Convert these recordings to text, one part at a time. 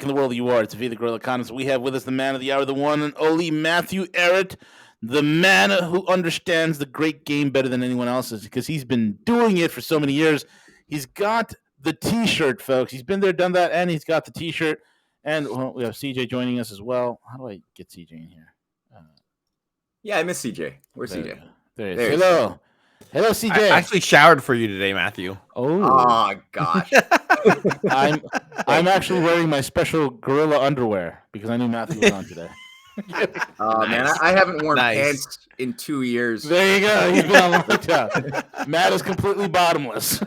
in the world you are. It's the Guerrilla Economist. We have with us the man of the hour, the one and only Matthew Ehret, the man who understands the great game better than anyone else's because he's been doing it for so many years. He's got the T-shirt, folks. He's been there, done that, and he's got the T-shirt. And we have CJ joining us as well. How do I get CJ in here? Yeah, I miss CJ. Where's CJ? There he is. Hello. Hello, CJ. I actually showered for you today, Matthew. Oh gosh. I'm actually wearing my special gorilla underwear because I knew Matthew was on today. Oh man, I haven't worn pants in 2 years. There you go. He's been on lockdown. Matt is completely bottomless.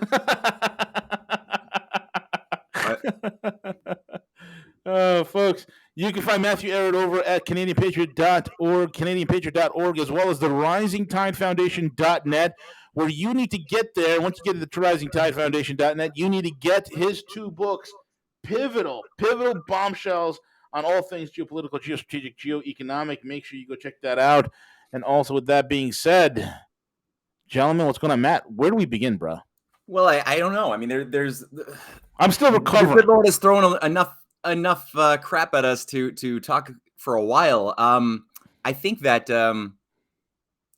Folks, you can find Matthew Ehret over at CanadianPatriot.org, CanadianPatriot.org, as well as the RisingTideFoundation.net, where you need to get there. Once you get to the RisingTideFoundation.net, you need to get his 2 books, pivotal bombshells on all things geopolitical, geostrategic, geoeconomic. Make sure you go check that out. And also, with that being said, gentlemen, what's going on? Matt, where do we begin, bro? Well, I don't know. I mean, there's. I'm still recovering. The good Lord has thrown enough crap at us to talk for a while. I think that, and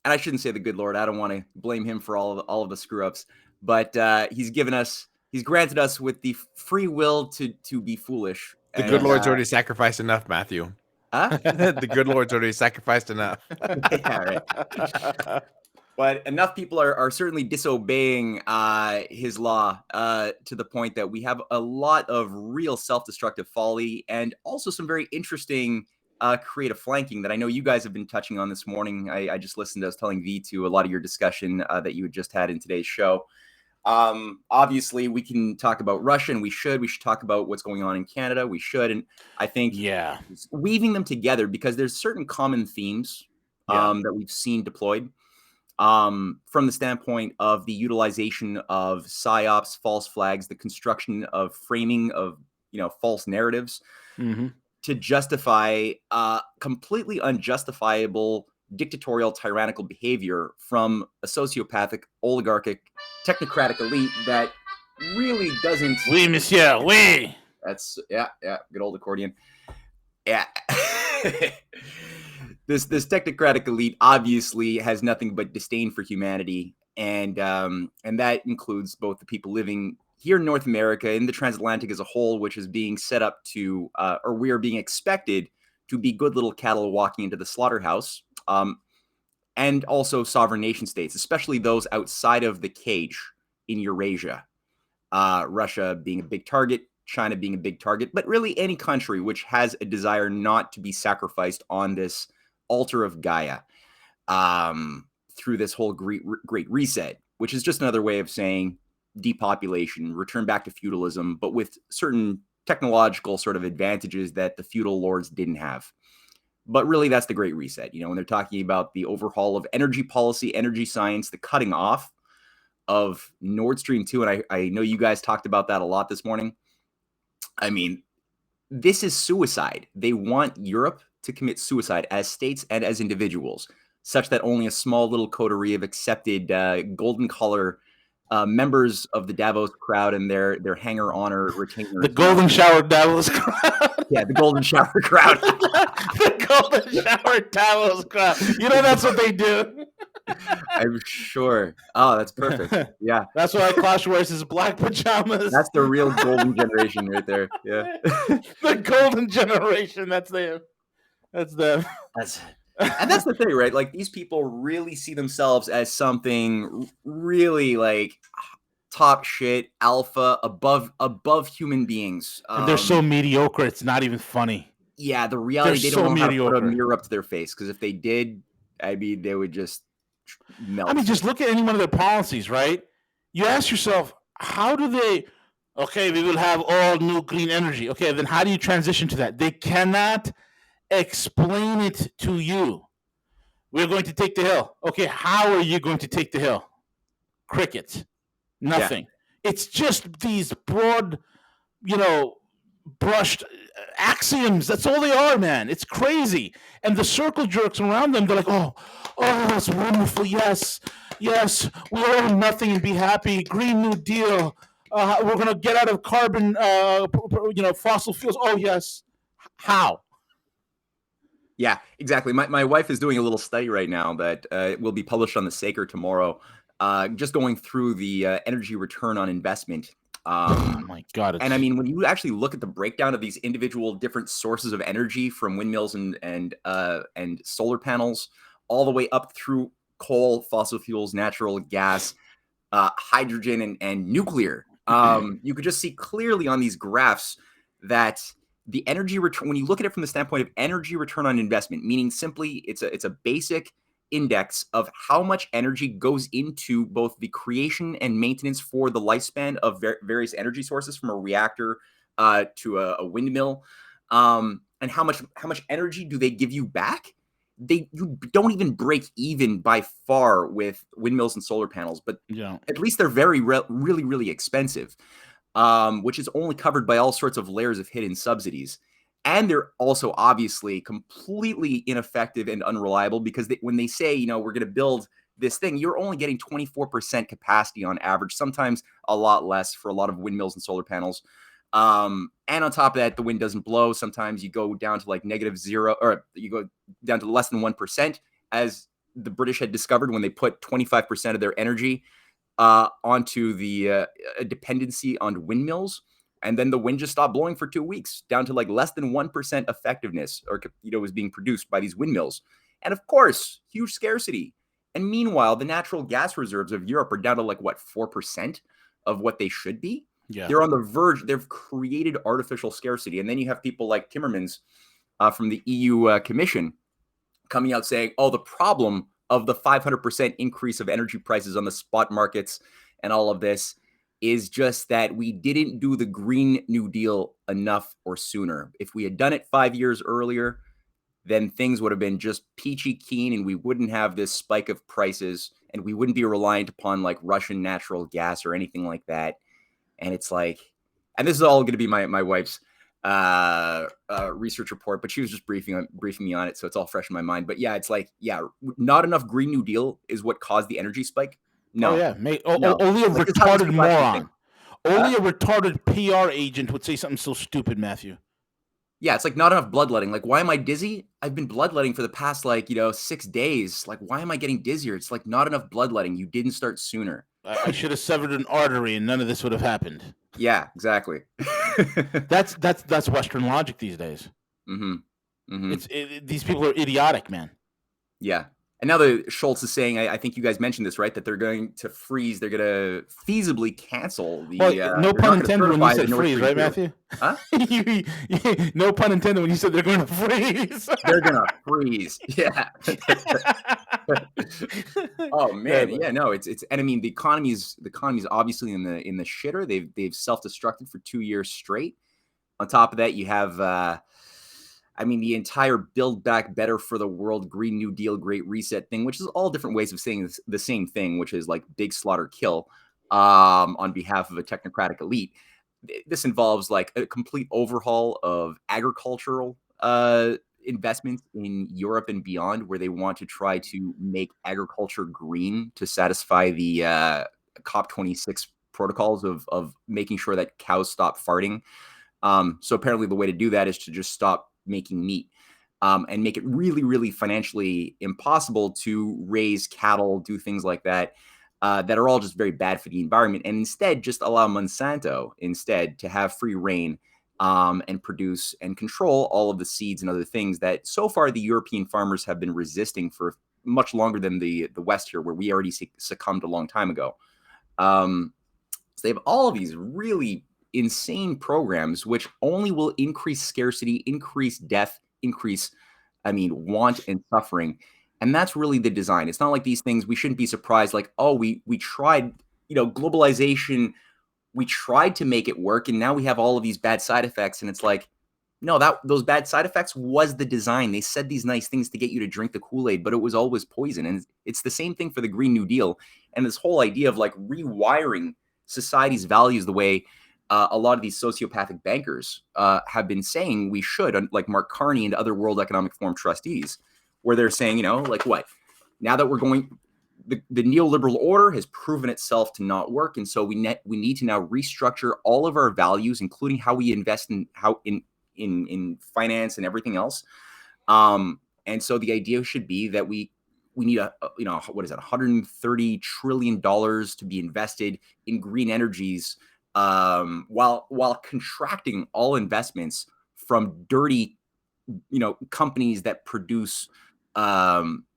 I shouldn't say the good Lord. I don't want to blame him for all of the screw ups, but he's granted us with the free will to be foolish. The good Lord's already sacrificed enough, Matthew. Huh? The good Lord's already sacrificed enough. Yeah, right. But enough people are certainly disobeying his law to the point that we have a lot of real self-destructive folly and also some very interesting creative flanking that I know you guys have been touching on this morning. I just listened. I was telling V to a lot of your discussion that you had just had in today's show. Obviously, we can talk about Russia, and we should talk about what's going on in Canada. We should, and I think weaving them together because there's certain common themes that we've seen deployed. From the standpoint of the utilization of psyops, false flags, the construction of framing of false narratives to justify completely unjustifiable dictatorial tyrannical behavior from a sociopathic, oligarchic, technocratic elite that really doesn't. Oui, monsieur, oui. That's good old accordion. Yeah. This technocratic elite obviously has nothing but disdain for humanity, and that includes both the people living here in North America, in the transatlantic as a whole, which is being set up to, or we are being expected to be good little cattle walking into the slaughterhouse, and also sovereign nation states, especially those outside of the cage in Eurasia, Russia being a big target, China being a big target, but really any country which has a desire not to be sacrificed on this altar of Gaia through this whole great reset, which is just another way of saying depopulation, return back to feudalism, but with certain technological sort of advantages that the feudal lords didn't have. But really, that's the great reset. When they're talking about the overhaul of energy policy, energy science, the cutting off of Nord Stream 2, and I know you guys talked about that a lot this morning. I mean, this is suicide. They want Europe to commit suicide as states and as individuals, such that only a small little coterie of accepted golden collar members of the Davos crowd and their hanger honor retainers. The golden shower Davos crowd. Yeah, the golden shower crowd. The golden shower Davos crowd. That's what they do. I'm sure. Oh, that's perfect. Yeah. That's why Klaus wears his black pajamas. That's the real golden generation right there. Yeah. The golden generation. That's them. That's them. And that's the thing, right? Like, these people really see themselves as something really like top shit, alpha, above human beings. And they're so mediocre, it's not even funny. Yeah, the reality, they don't know how to put a mirror up to their face, because if they did, I mean, they would just melt. I mean, just look at any one of their policies, right? You ask yourself, how do they... Okay, we will have all new green energy. Okay, then how do you transition to that? They cannot explain it to you. We're going to take the hill. Okay, how are you going to take the hill? Crickets. Nothing. Yeah. It's just these broad, brushed axioms. That's all they are, man. It's crazy. And the circle jerks around them, they're like, oh, that's wonderful. Yes, we own nothing and be happy. Green New Deal. we're going to get out of carbon, fossil fuels. Oh yes, how? Yeah, exactly. My wife is doing a little study right now that will be published on the Saker tomorrow, just going through the energy return on investment. Oh my God! And I mean, when you actually look at the breakdown of these individual different sources of energy, from windmills and solar panels, all the way up through coal, fossil fuels, natural gas, hydrogen, and nuclear, you could just see clearly on these graphs that the energy return, when you look at it from the standpoint of energy return on investment, meaning simply it's a basic index of how much energy goes into both the creation and maintenance for the lifespan of various energy sources, from a reactor to a windmill, and how much energy do they give you back. You don't even break even by far with windmills and solar panels, but at least they're really, really expensive, which is only covered by all sorts of layers of hidden subsidies. And they're also obviously completely ineffective and unreliable, because when they say, we're going to build this thing, you're only getting 24% capacity on average, sometimes a lot less for a lot of windmills and solar panels. And on top of that, the wind doesn't blow. Sometimes you go down to like -0, or you go down to less than 1%, as the British had discovered when they put 25% of their energy onto the dependency on windmills. And then the wind just stopped blowing for 2 weeks, down to like less than 1% effectiveness, or was being produced by these windmills. And of course, huge scarcity. And meanwhile, the natural gas reserves of Europe are down to like 4% of what they should be. Yeah. They're on the verge. They've created artificial scarcity. And then you have people like Timmermans from the EU Commission coming out saying, oh, the problem of the 500% increase of energy prices on the spot markets and all of this is just that we didn't do the Green New Deal enough or sooner. If we had done it 5 years earlier, then things would have been just peachy keen, and we wouldn't have this spike of prices, and we wouldn't be reliant upon like Russian natural gas or anything like that. And it's like, and this is all going to be my wife's research report, but she was just briefing me on it, so it's all fresh in my mind. But yeah, it's like, not enough Green New Deal is what caused the energy spike. No. Oh yeah, No. only a Like, how retarded people actually moron, think. only a retarded PR agent would say something so stupid, Matthew. Yeah, it's like not enough bloodletting. Like, why am I dizzy? I've been bloodletting for the past 6 days. Like, why am I getting dizzier? It's like not enough bloodletting. You didn't start sooner. I should have severed an artery, and none of this would have happened. Yeah, exactly. That's Western logic these days. These people are idiotic, man. Yeah. And now the Schultz is saying, I think you guys mentioned this, right? That they're going to freeze. They're going to feasibly cancel the. No pun intended when you said freeze, right, Matthew? Huh? No pun intended when you said they're going to freeze. They're going to freeze. Yeah. Oh man, yeah, no, it's and I mean the economy's obviously in the shitter. They've self-destructed for 2 years straight. On top of that, you have the entire Build Back Better for the World, Green New Deal, Great Reset thing, which is all different ways of saying the same thing, which is like big slaughter kill on behalf of a technocratic elite. This involves like a complete overhaul of agricultural investments in Europe and beyond, where they want to try to make agriculture green to satisfy the COP26 protocols of making sure that cows stop farting. So apparently the way to do that is to just stop making meat and make it really, really financially impossible to raise cattle, do things like that, that are all just very bad for the environment, and instead just allow Monsanto to have free reign and produce and control all of the seeds and other things that so far the European farmers have been resisting for much longer than the West here, where we already succumbed a long time ago. So they have all of these really insane programs, which only will increase scarcity, increase death, increase, want and suffering. And that's really the design. It's not like these things, we shouldn't be surprised, like, oh, we tried, globalization, we tried to make it work, and now we have all of these bad side effects. And it's like, no, those bad side effects was the design. They said these nice things to get you to drink the Kool-Aid, but it was always poison. And it's the same thing for the Green New Deal. And this whole idea of like rewiring society's values the way a lot of these sociopathic bankers have been saying we should, like Mark Carney and other World Economic Forum trustees, where they're saying, like what? Now that we're going, the neoliberal order has proven itself to not work, and so we need to now restructure all of our values, including how we invest in finance and everything else. And so the idea should be that we need what is it, $130 trillion to be invested in green energies, while contracting all investments from dirty, companies that produce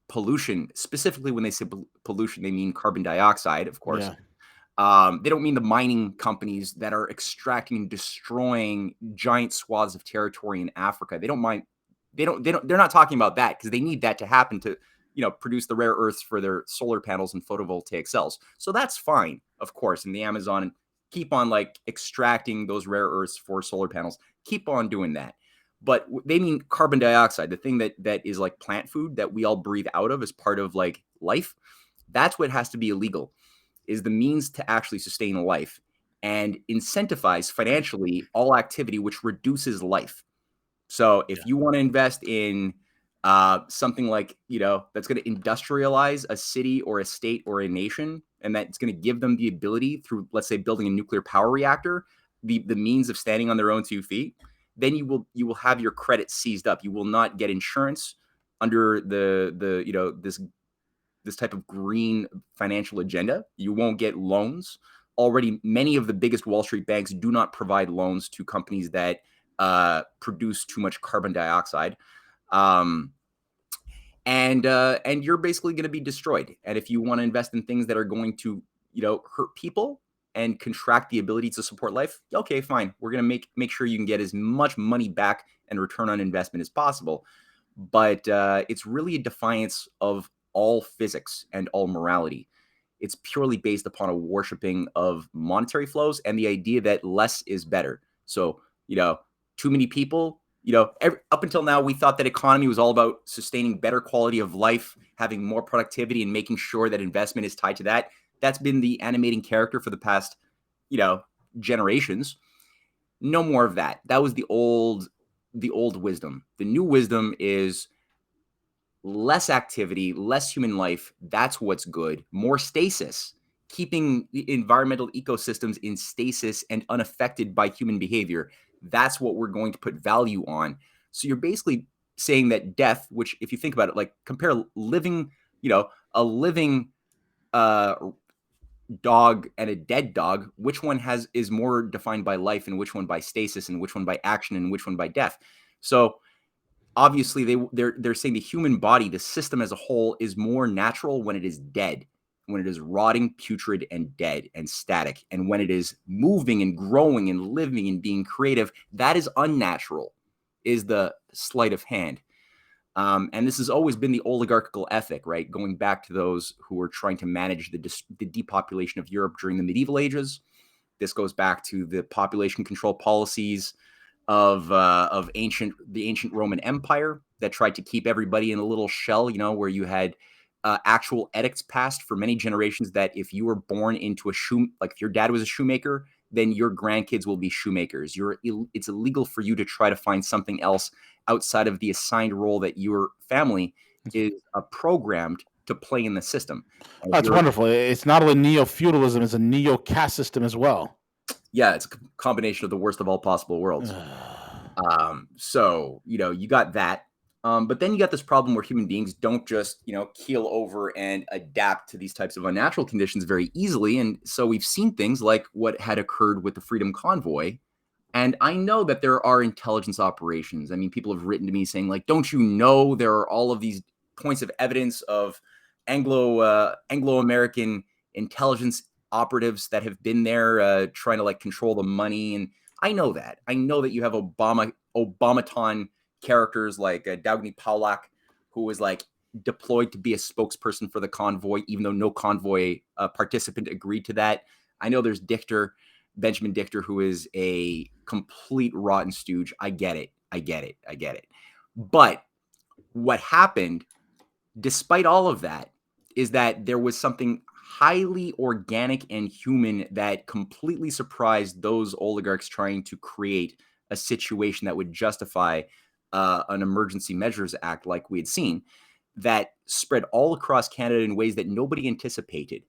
pollution. Specifically, when they say pollution, they mean carbon dioxide, of course. Yeah. They don't mean the mining companies that are extracting and destroying giant swaths of territory in Africa. They don't mind. They're not talking about that, because they need that to happen to, produce the rare earths for their solar panels and photovoltaic cells. So that's fine, of course, in the Amazon, and keep on like extracting those rare earths for solar panels. Keep on doing that. But they mean carbon dioxide, the thing that is like plant food that we all breathe out of as part of like life. That's what has to be illegal, is the means to actually sustain a life and incentivize financially all activity which reduces life. So if you want to invest in something like, that's going to industrialize a city or a state or a nation, and that's going to give them the ability through, let's say, building a nuclear power reactor, the means of standing on their own 2 feet, then you will have your credit seized up. You will not get insurance under this type of green financial agenda. You won't get loans. Already, many of the biggest Wall Street banks do not provide loans to companies that produce too much carbon dioxide. And you're basically going to be destroyed. And if you want to invest in things that are going to, hurt people and contract the ability to support life, okay, fine. We're going to make sure you can get as much money back and return on investment as possible. But it's really a defiance of all physics and all morality. It's purely based upon a worshiping of monetary flows and the idea that less is better. So, too many people, up until now, we thought that economy was all about sustaining better quality of life, having more productivity, and making sure that investment is tied to that. That's been the animating character for the past, generations. No more of that. That was the old wisdom. The new wisdom is less activity, less human life. That's what's good. More stasis, keeping the environmental ecosystems in stasis and unaffected by human behavior. That's what we're going to put value on. So you're basically saying that death, which, if you think about it, like compare living, a living dog and a dead dog, which one is more defined by life, and which one by stasis, and which one by action, and which one by death? So obviously they're saying the human body, the system as a whole, is more natural when it is dead, when it is rotting, putrid, and dead and static. And when it is moving and growing and living and being creative, that is unnatural, is the sleight of hand. And this has always been the oligarchical ethic, right? Going back to those who were trying to manage the depopulation of Europe during the medieval ages. This goes back to the population control policies of the ancient Roman Empire that tried to keep everybody in a little shell, where you had actual edicts passed for many generations that if you were born into if your dad was a shoemaker, then your grandkids will be shoemakers. It's illegal for you to try to find something else outside of the assigned role that your family is programmed to play in the system. That's wonderful. It's not only neo-feudalism, it's a neo-caste system as well. Yeah, it's a combination of the worst of all possible worlds. So, you got that. But then you got this problem where human beings don't just, keel over and adapt to these types of unnatural conditions very easily. And so we've seen things like what had occurred with the Freedom Convoy. And I know that there are intelligence operations. I mean, people have written to me saying, like, don't you know there are all of these points of evidence of Anglo-American intelligence operatives that have been there trying to control the money. And I know that you have Obamaton characters like Dowgny Paulak, who was deployed to be a spokesperson for the convoy, even though no convoy participant agreed to that. I know there's Benjamin Dichter, who is a complete rotten stooge. I get it. But what happened, despite all of that, is that there was something highly organic and human that completely surprised those oligarchs trying to create a situation that would justify an emergency measures act like we had seen. that spread all across Canada in ways that nobody anticipated.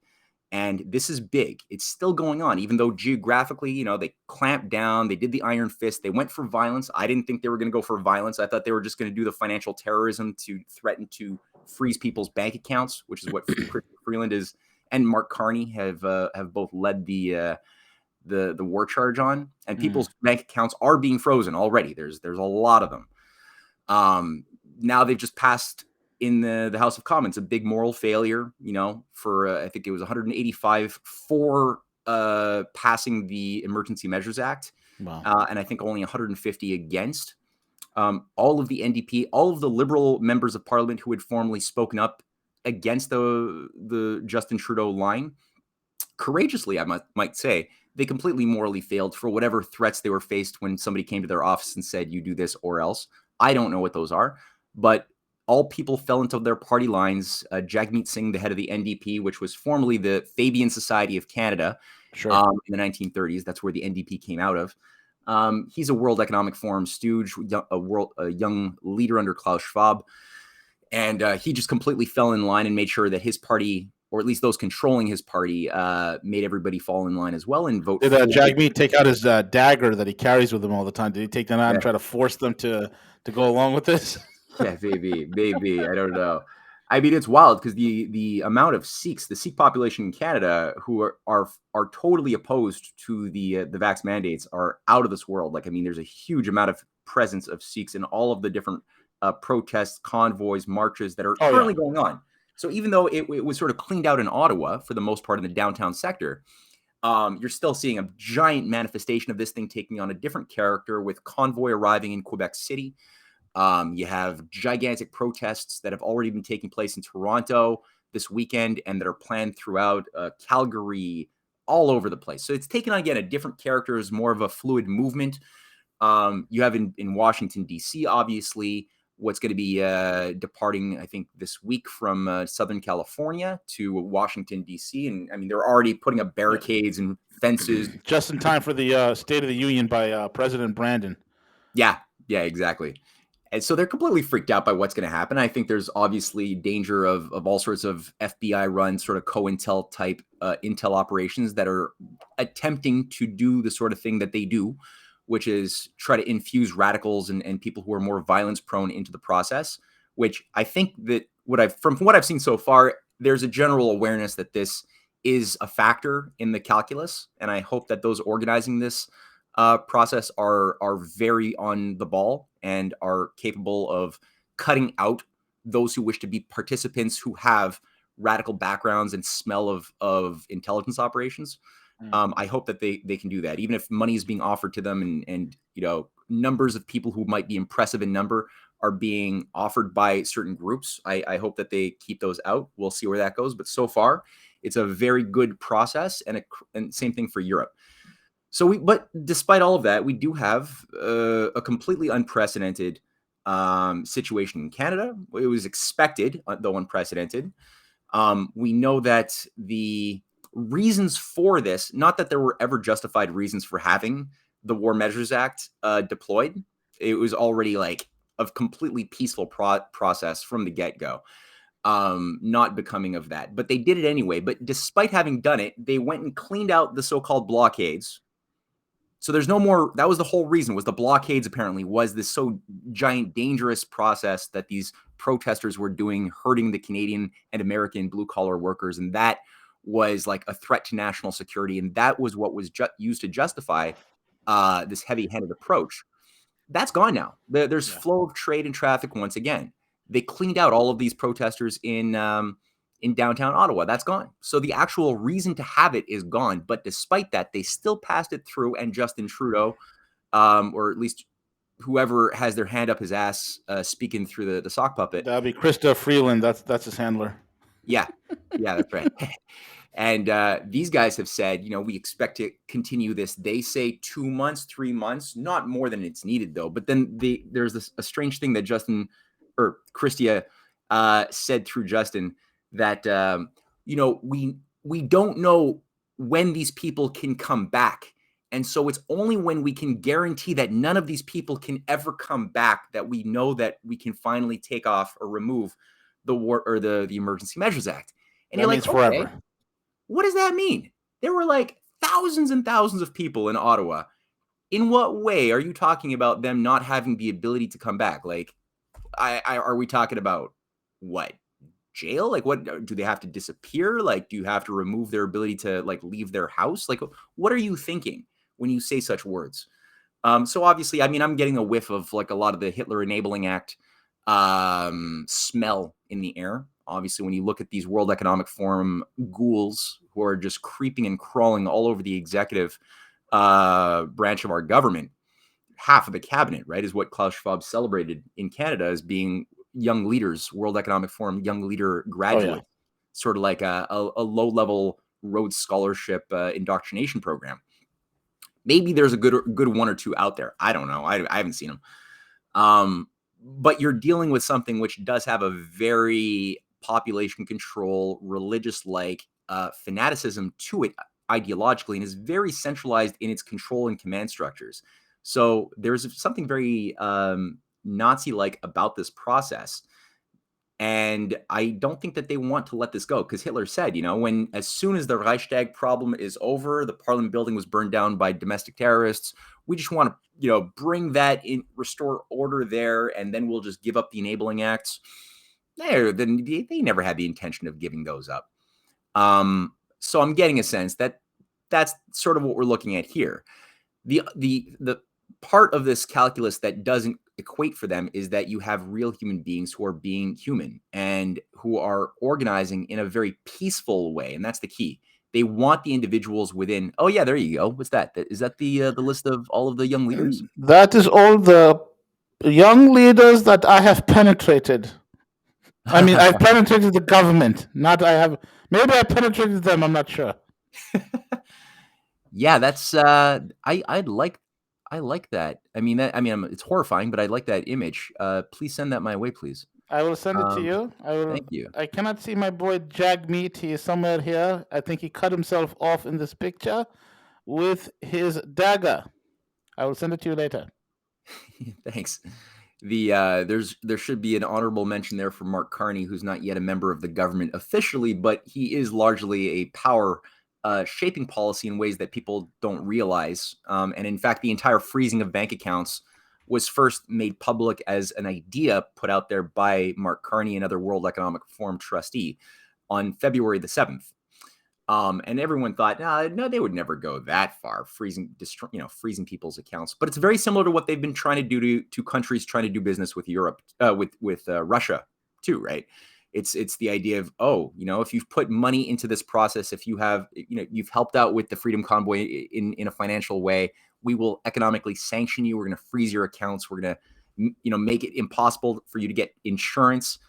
And this is big. It's still going on, even though geographically, they clamped down. They did the iron fist. They went for violence. I didn't think they were going to go for violence. I thought they were just going to do the financial terrorism to threaten to freeze people's bank accounts, which is what Chris Freeland is and Mark Carney have both led the war charge on. And people's bank accounts are being frozen already. There's a lot of them. Now they've just passed in the House of Commons a big moral failure, for I think it was 185 for passing the Emergency Measures Act. Wow. And I think only 150 against. All of the NDP, all of the Liberal members of Parliament who had formally spoken up against the Justin Trudeau line, courageously, I might say, they completely morally failed for whatever threats they were faced when somebody came to their office and said, you do this or else. I don't know what those are, but all people fell into their party lines. Jagmeet Singh, the head of the NDP, which was formerly the Fabian Society of Canada, Sure. In the 1930s. That's where the NDP came out of. He's a World Economic Forum stooge, a young leader under Klaus Schwab. And he just completely fell in line and made sure that his party, or at least those controlling his party, made everybody fall in line as well and vote. Did Jagmeet take out his dagger that he carries with him all the time? Did he take that out and try to force them to go along with this? Yeah, maybe. I don't know. I mean, it's wild because the amount of Sikhs, the Sikh population in Canada, who are totally opposed to the vax mandates, are out of this world. Like, I mean, there's a huge amount of presence of Sikhs in all of the different protests, convoys, marches that are currently going on. So even though it was sort of cleaned out in Ottawa for the most part in the downtown sector, you're still seeing a giant manifestation of this thing taking on a different character with convoy arriving in Quebec City. You have gigantic protests that have already been taking place in Toronto this weekend and that are planned throughout Calgary, all over the place. So it's taken on, again, a different character as more of a fluid movement. You have in Washington, D.C., obviously, what's going to be departing, I think, this week from Southern California to Washington, D.C. And I mean, they're already putting up barricades and fences. Just in time for the State of the Union by President Brandon. Yeah, exactly. And so they're completely freaked out by what's going to happen. I think there's obviously danger of all sorts of FBI-run sort of COINTEL type intel operations that are attempting to do the sort of thing that they do, which is try to infuse radicals and people who are more violence prone into the process, which I think that from what I've seen so far, there's a general awareness that this is a factor in the calculus. And I hope that those organizing this process are very on the ball and are capable of cutting out those who wish to be participants who have radical backgrounds and smell of intelligence operations. I hope that they can do that, even if money is being offered to them and numbers of people who might be impressive in number are being offered by certain groups. I hope that they keep those out. We'll see where that goes. But so far, it's a very good process, and same thing for Europe. But despite all of that, we do have a completely unprecedented situation in Canada. It was expected, though unprecedented. We know that the reasons for this, not that there were ever justified reasons for having the War Measures Act deployed. It was already like a completely peaceful process from the get-go, not becoming of that. But they did it anyway. But despite having done it, they went and cleaned out the so-called blockades. So there's no more. That was the whole reason, was the blockades apparently was this so giant, dangerous process that these protesters were doing, hurting the Canadian and American blue collar workers. And that was like a threat to national security. And that was what was used to justify this heavy handed approach. That's gone now. There's flow of trade and traffic once again. They cleaned out all of these protesters in downtown Ottawa. That's gone. So the actual reason to have it is gone. But despite that, they still passed it through, and Justin Trudeau, or at least whoever has their hand up his ass speaking through the sock puppet. That'd be Krista Freeland. That's his handler. Yeah, that's right. And these guys have said, we expect to continue this. They say 2 months, 3 months, not more than it's needed, though. But then there's a strange thing that Christia said through Justin, that we don't know when these people can come back, and so it's only when we can guarantee that none of these people can ever come back that we know that we can finally take off or remove the war or the Emergency Measures Act. And That you're means like, okay, forever. what does that mean? There were like thousands and thousands of people in Ottawa. In what way are you talking about them not having the ability to come back? Like, are we talking about what? Jail? Like, what do they have to disappear? Like, do you have to remove their ability to like leave their house? Like, what are you thinking when you say such words? So obviously, I mean, I'm getting a whiff of like a lot of the Hitler Enabling Act smell in the air. Obviously, when you look at these World Economic Forum ghouls who are just creeping and crawling all over the executive branch of our government, half of the cabinet, right, is what Klaus Schwab celebrated in Canada as being young leaders, World Economic Forum young leader graduate, sort of like a low-level Rhodes Scholarship indoctrination program. Maybe there's a good one or two out there. I don't know. I haven't seen them. But you're dealing with something which does have a very population control, religious-like fanaticism to it ideologically, and is very centralized in its control and command structures. So there's something very Nazi-like about this process. And I don't think that they want to let this go, because Hitler said, you know, as soon as the Reichstag problem is over, the Parliament building was burned down by domestic terrorists. We just want to, you know, bring that in, restore order there, and then we'll just give up the enabling acts. Then they never had the intention of giving those up. So I'm getting a sense that that's sort of what we're looking at here. The part of this calculus that doesn't equate for them is that you have real human beings who are being human and who are organizing in a very peaceful way, and that's the key. They want the individuals within. Oh yeah, there you go. What's that? Is that the list of all of the young leaders? That is all the young leaders that I have penetrated. I mean, I've penetrated the government. Maybe I penetrated them. I'm not sure. Yeah, that's I like that. I mean, it's horrifying, but I like that image. Please send that my way, please. I will send it to you. Thank you. I cannot see my boy Jagmeet. He is somewhere here. I think he cut himself off in this picture with his dagger. I will send it to you later. Thanks. There should be an honorable mention there for Mark Carney, who's not yet a member of the government officially, but he is largely a power shaping policy in ways that people don't realize. And in fact, the entire freezing of bank accounts was first made public as an idea put out there by Mark Carney, another World Economic Forum trustee, on February the 7th. And everyone thought, no, they would never go that far, freezing people's accounts. But it's very similar to what they've been trying to do to countries trying to do business with Europe, with Russia too, right? It's the idea of, if you've put money into this process, if you have, you've helped out with the Freedom Convoy in a financial way, we will economically sanction you. We're going to freeze your accounts. We're going to, make it impossible for you to get insurance.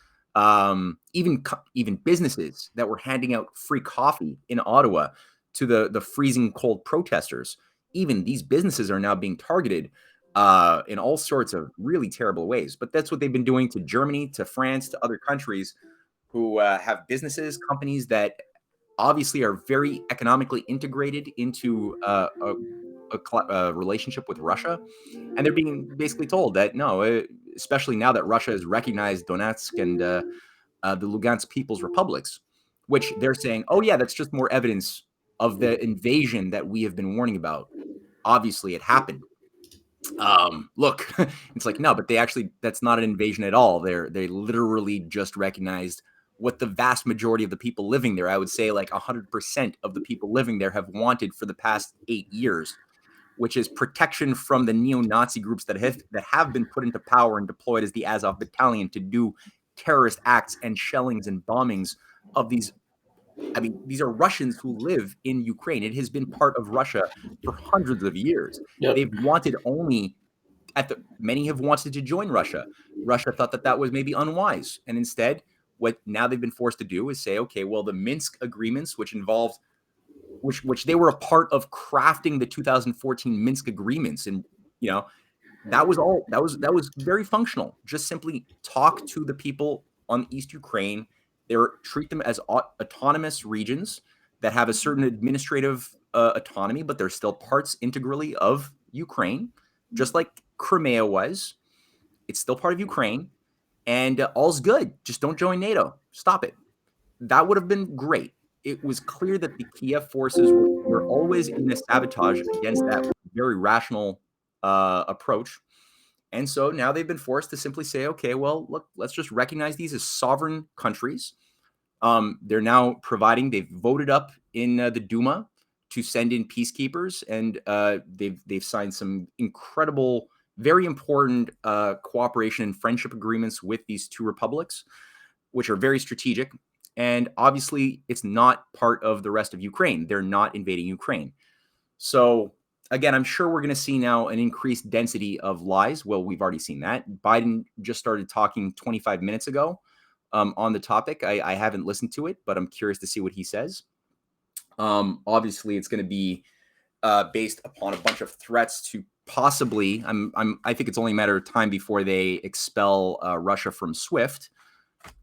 Even businesses that were handing out free coffee in Ottawa to the freezing cold protesters, even these businesses are now being targeted in all sorts of really terrible ways. But that's what they've been doing to Germany, to France, to other countries who have businesses, companies that obviously are very economically integrated into a relationship with Russia. And they're being basically told that no, especially now that Russia has recognized Donetsk and the Lugansk People's Republics, which they're saying, oh yeah, that's just more evidence of the invasion that we have been warning about. Obviously, it happened. Look, it's like, no, but that's not an invasion at all. They literally just recognized what the vast majority of the people living there, I would say like 100% of the people living there, have wanted for the past 8 years, which is protection from the neo-Nazi groups that have been put into power and deployed as the Azov Battalion to do terrorist acts and shellings and bombings of these. I mean, these are Russians who live in Ukraine. It has been part of Russia for hundreds of years. Yep. They've wanted only many have wanted to join Russia. Russia thought that was maybe unwise. And instead, what now they've been forced to do is say, okay, well, the Minsk agreements, which they were a part of crafting the 2014 Minsk agreements. And, that was very functional. Just simply talk to the people on East Ukraine. Treat them as autonomous regions that have a certain administrative autonomy, but they're still parts integrally of Ukraine, just like Crimea was. It's still part of Ukraine. and all's good. Just don't join NATO. Stop it. That would have been great. It was clear that the Kiev forces were always in a sabotage against that very rational approach. And so now they've been forced to simply say, okay, well, look, let's just recognize these as sovereign countries. They're now providing, they've voted up in the Duma to send in peacekeepers, and they've signed some incredible, very important cooperation and friendship agreements with these two republics, which are very strategic. And obviously, it's not part of the rest of Ukraine. They're not invading Ukraine. So again, I'm sure we're going to see now an increased density of lies. Well, we've already seen that. Biden just started talking 25 minutes ago on the topic. I haven't listened to it, but I'm curious to see what he says. Obviously, it's going to be based upon a bunch of threats to possibly. I think it's only a matter of time before they expel Russia from SWIFT.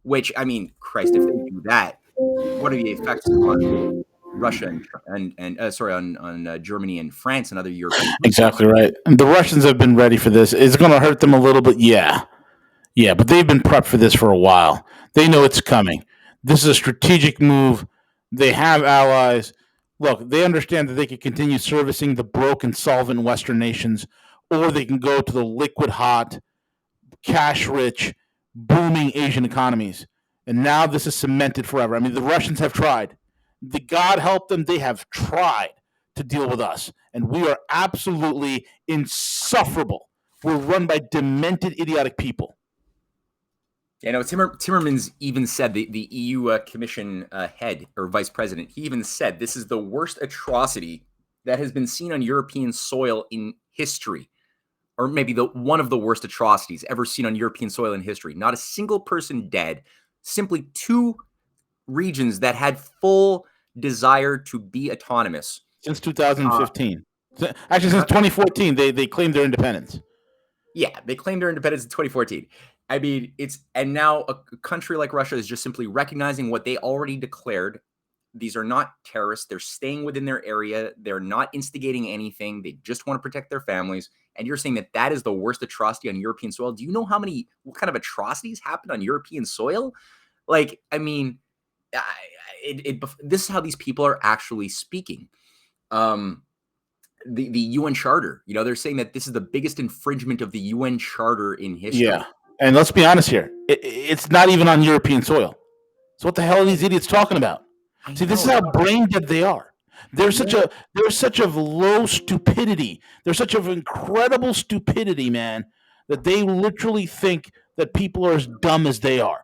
Which, I mean, Christ, if they do that, what are the effects on Russia and on Germany and France and other European countries? Exactly right. And the Russians have been ready for this. It's going to hurt them a little bit, yeah, but they've been prepped for this for a while. They know it's coming. This is a strategic move. They have allies. Look, they understand that they can continue servicing the broke and solvent Western nations, or they can go to the liquid hot, cash-rich, booming Asian economies. And now this is cemented forever. I mean, the Russians have tried. God help them, they have tried to deal with us. And we are absolutely insufferable. We're run by demented, idiotic people. Yeah, no, Timmermans even said, the EU Commission head or vice president, he even said this is the worst atrocity that has been seen on European soil in history. Or maybe one of the worst atrocities ever seen on European soil in history. Not a single person dead. Simply two regions that had full desire to be autonomous. Since 2015. Actually, since 2014, they claimed their independence. Yeah, they claimed their independence in 2014. I mean, and now a country like Russia is just simply recognizing what they already declared. These are not terrorists. They're staying within their area. They're not instigating anything. They just want to protect their families. And you're saying that is the worst atrocity on European soil. Do you know what kind of atrocities happened on European soil? Like, I mean, this is how these people are actually speaking. The UN Charter, they're saying that this is the biggest infringement of the UN Charter in history. Yeah. And let's be honest here. It's not even on European soil. So what the hell are these idiots talking about? See, this is how brain dead they are. There's such a low stupidity. There's such an incredible stupidity, man, that they literally think that people are as dumb as they are.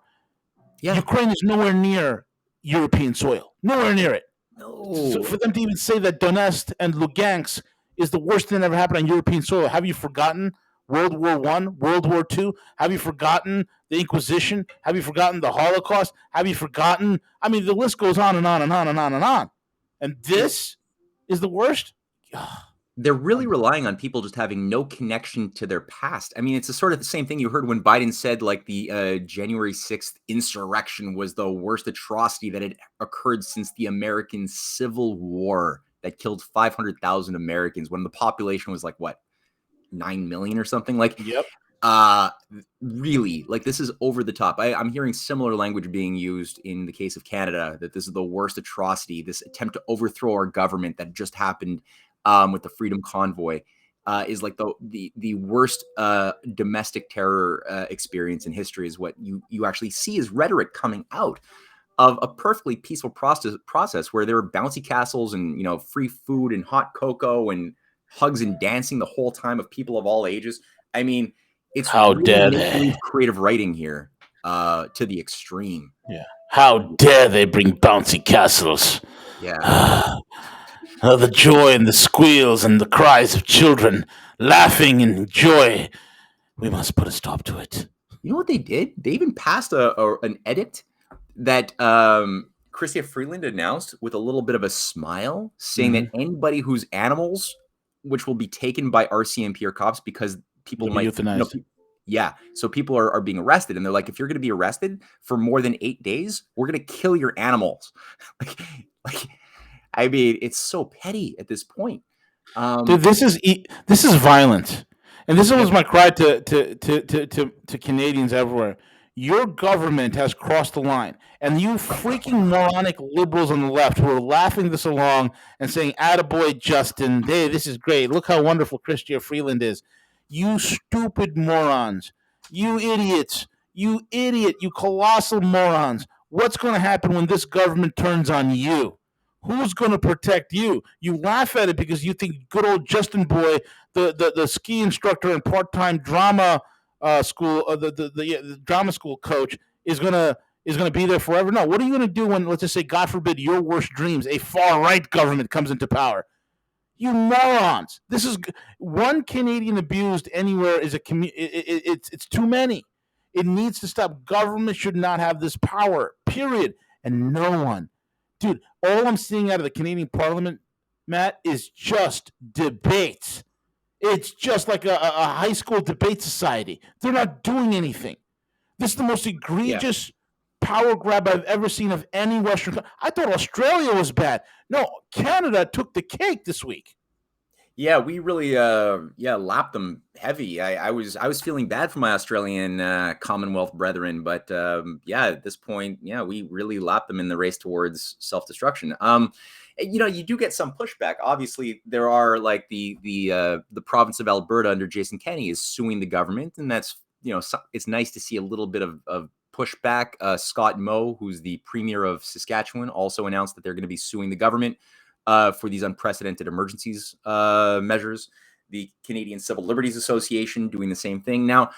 Yeah. Ukraine is nowhere near European soil. Nowhere near it. No. So for them to even say that Donetsk and Lugansk is the worst thing that ever happened on European soil, have you forgotten World War I, World War II? Have you forgotten the Inquisition? Have you forgotten the Holocaust? Have you forgotten? I mean, the list goes on and on and on and on and on. And this is the worst? They're really relying on people just having no connection to their past. I mean, it's the same thing you heard when Biden said, like, the January 6th insurrection was the worst atrocity that had occurred since the American Civil War that killed 500,000 Americans when the population was like, what, 9 million or something? Like, yep. Really, like, this is over the top. I'm hearing similar language being used in the case of Canada, that this is the worst atrocity, this attempt to overthrow our government that just happened with the Freedom Convoy is like the worst domestic terror experience in history, is what you actually see as rhetoric coming out of a perfectly peaceful process where there were bouncy castles and free food and hot cocoa and hugs and dancing the whole time of people of all ages. I mean, it's how really dare they creative writing here to the extreme. Yeah, how dare they bring bouncy castles? Yeah. The joy and the squeals and the cries of children laughing in joy. We must put a stop to it. You know what they did? They even passed an edict that Chrystia Freeland announced with a little bit of a smile, saying that anybody whose animals, which will be taken by RCMP or cops because people might euthanized. So people are being arrested, and they're like, if you're going to be arrested for more than 8 days, we're going to kill your animals. like. I mean, it's so petty at this point. Dude, this is violent, and this was my cry to Canadians everywhere. Your government has crossed the line. And you freaking moronic liberals on the left who are laughing this along and saying, attaboy, Justin, hey, this is great. Look how wonderful Chrystia Freeland is. You stupid morons. You idiots. You idiot. You colossal morons. What's going to happen when this government turns on you? Who's going to protect you? You laugh at it because you think good old Justin Boy, the ski instructor and part-time drama school, the drama school coach is gonna be there forever. No, what are you gonna do when, let's just say, God forbid, your worst dreams, a far right government comes into power? You morons! This is one Canadian abused anywhere is it's too many. It needs to stop. Government should not have this power. Period. And no one, dude. All I'm seeing out of the Canadian Parliament, Matt, is just debates. It's just like a high school debate society. They're not doing anything. This is the most egregious power grab I've ever seen of any Western country. I thought Australia was bad. No, Canada took the cake this week. Yeah, we really lapped them heavy. I was feeling bad for my Australian Commonwealth brethren, but at this point, we really lapped them in the race towards self-destruction. You do get some pushback. Obviously, there are like the province of Alberta under Jason Kenney is suing the government, and that's it's nice to see a little bit of pushback. Scott Moe, who's the premier of Saskatchewan, also announced that they're going to be suing the government for these unprecedented emergencies measures. The Canadian Civil Liberties Association doing the same thing. Now,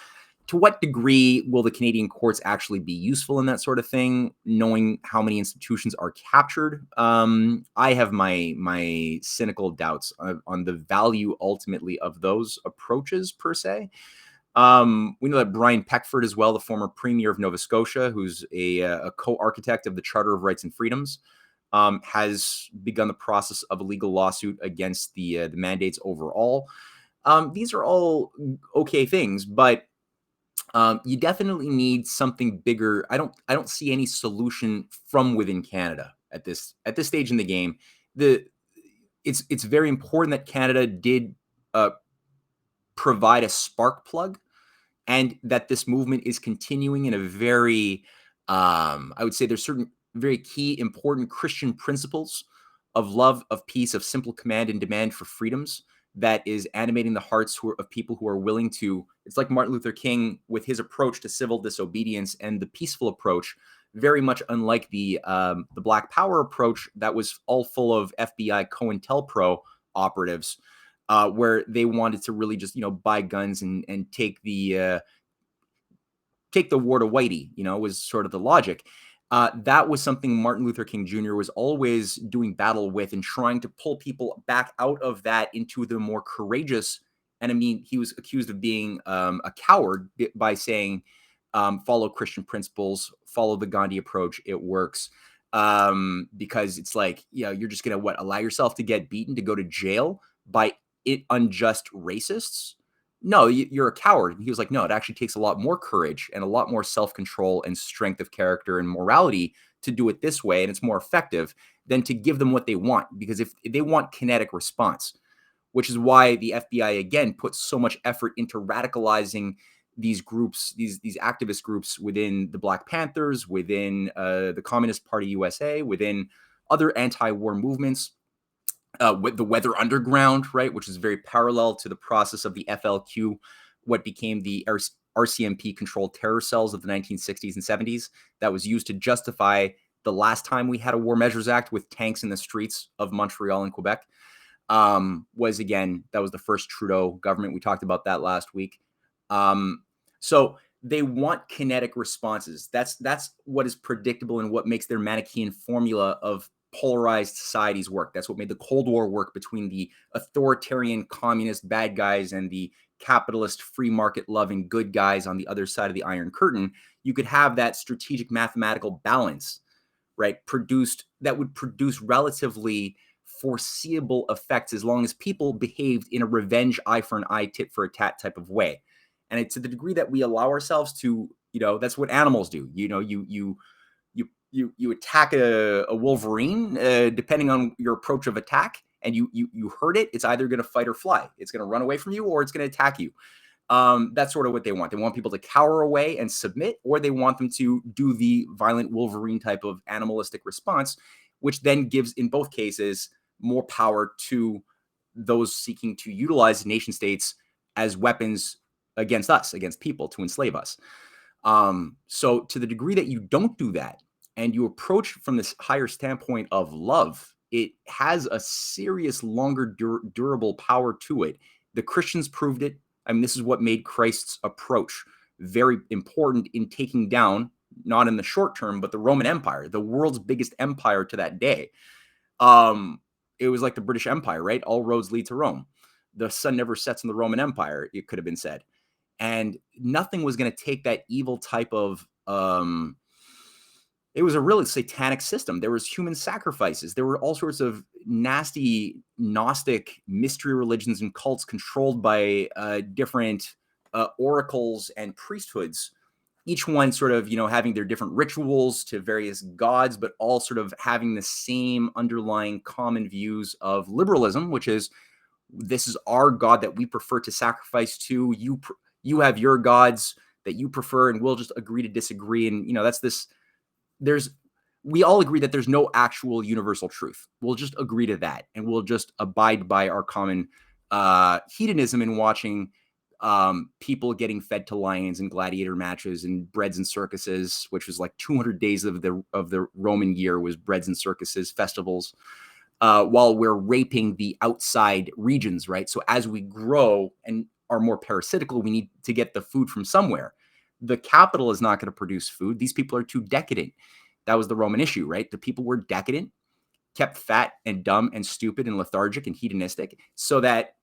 to what degree will the Canadian courts actually be useful in that sort of thing, knowing how many institutions are captured? I have my cynical doubts on the value ultimately of those approaches per se. We know that Brian Peckford as well, the former premier of Nova Scotia, who's a co-architect of the Charter of Rights and Freedoms, has begun the process of a legal lawsuit against the mandates overall. These are all okay things, but you definitely need something bigger. I don't see any solution from within Canada at this stage in the game. It's very important that Canada did provide a spark plug, and that this movement is continuing in a very, I would say there's certain very key, important Christian principles of love, of peace, of simple command and demand for freedoms that is animating the hearts of people who are willing to. It's like Martin Luther King with his approach to civil disobedience and the peaceful approach, very much unlike the Black Power approach that was all full of FBI COINTELPRO operatives, where they wanted to really just buy guns and take the war to Whitey. Was sort of the logic. That was something Martin Luther King Jr. was always doing battle with and trying to pull people back out of that into the more courageous. And I mean, he was accused of being a coward by saying, follow Christian principles, follow the Gandhi approach. It works. Because it's like, you're just going to allow yourself to get beaten, to go to jail by unjust racists? No, you're a coward. And he was like, no, it actually takes a lot more courage and a lot more self-control and strength of character and morality to do it this way. And it's more effective than to give them what they want. Because if they want kinetic response, which is why the FBI, again, puts so much effort into radicalizing these groups, these activist groups within the Black Panthers, within the Communist Party USA, within other anti-war movements, with the Weather Underground, right, which is very parallel to the process of the FLQ, what became the RCMP-controlled terror cells of the 1960s and 70s that was used to justify the last time we had a War Measures Act with tanks in the streets of Montreal and Quebec. That was the first Trudeau government. We talked about that last week. So they want kinetic responses. That's what is predictable and what makes their Manichaean formula of polarized societies work. That's what made the Cold War work between the authoritarian communist bad guys and the capitalist free market loving good guys on the other side of the Iron Curtain. You could have that strategic mathematical balance, right, that would produce relatively foreseeable effects as long as people behaved in a revenge eye for an eye, tit for a tat type of way. And it's to the degree that we allow ourselves to, that's what animals do. You attack a wolverine, depending on your approach of attack, and you hurt it. It's either going to fight or fly. It's going to run away from you, or it's going to attack you. That's sort of what they want. They want people to cower away and submit, or they want them to do the violent Wolverine type of animalistic response, which then gives, in both cases, more power to those seeking to utilize nation states as weapons against us, against people, to enslave us. So to the degree that you don't do that and you approach from this higher standpoint of love, it has a serious, longer, durable power to it. The Christians proved it. I mean, this is what made Christ's approach very important in taking down, not in the short term, but the Roman Empire, the world's biggest empire to that day. It was like the British Empire, right? All roads lead to Rome. The sun never sets in the Roman Empire, it could have been said. And nothing was going to take that evil type of, it was a really satanic system. There was human sacrifices. There were all sorts of nasty Gnostic mystery religions and cults controlled by different oracles and priesthoods, each one sort of, having their different rituals to various gods, but all sort of having the same underlying common views of liberalism, which is, this is our God that we prefer to sacrifice to. You have your gods that you prefer, and we'll just agree to disagree. And, that's this, we all agree that there's no actual universal truth. We'll just agree to that, and we'll just abide by our common hedonism in watching people getting fed to lions and gladiator matches and breads and circuses, which was like 200 days of the Roman year was breads and circuses, festivals, while we're raping the outside regions, right? So as we grow and are more parasitical, we need to get the food from somewhere. The capital is not going to produce food. These people are too decadent. That was the Roman issue, right? The people were decadent, kept fat and dumb and stupid and lethargic and hedonistic, so that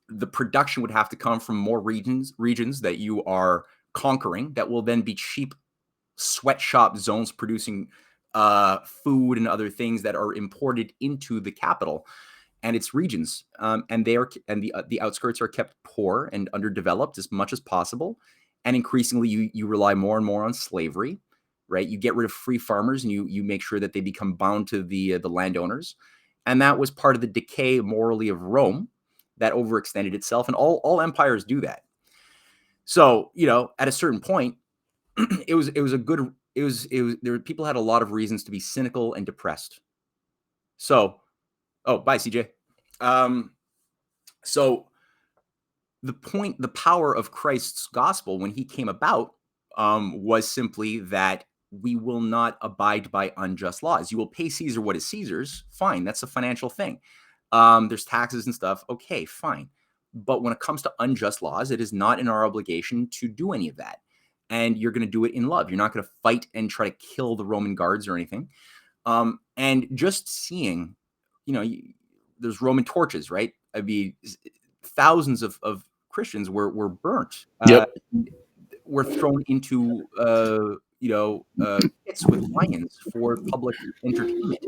the production would have to come from more regions that you are conquering, that will then be cheap sweatshop zones producing food and other things that are imported into the capital and its regions. And the outskirts are kept poor and underdeveloped as much as possible. And increasingly you rely more and more on slavery, right? You get rid of free farmers and you make sure that they become bound to the landowners. And that was part of the decay morally of Rome that overextended itself. And all empires do that. So, at a certain point, people had a lot of reasons to be cynical and depressed. So, bye, CJ. So the power of Christ's gospel when he came about was simply that we will not abide by unjust laws. You will pay Caesar what is Caesar's. Fine. That's a financial thing. There's taxes and stuff. Okay, fine. But when it comes to unjust laws, it is not in our obligation to do any of that. And you're going to do it in love. You're not going to fight and try to kill the Roman guards or anything. And just seeing, there's Roman torches, right? I mean, thousands of Christians were burnt. Were thrown into, pits with lions for public entertainment.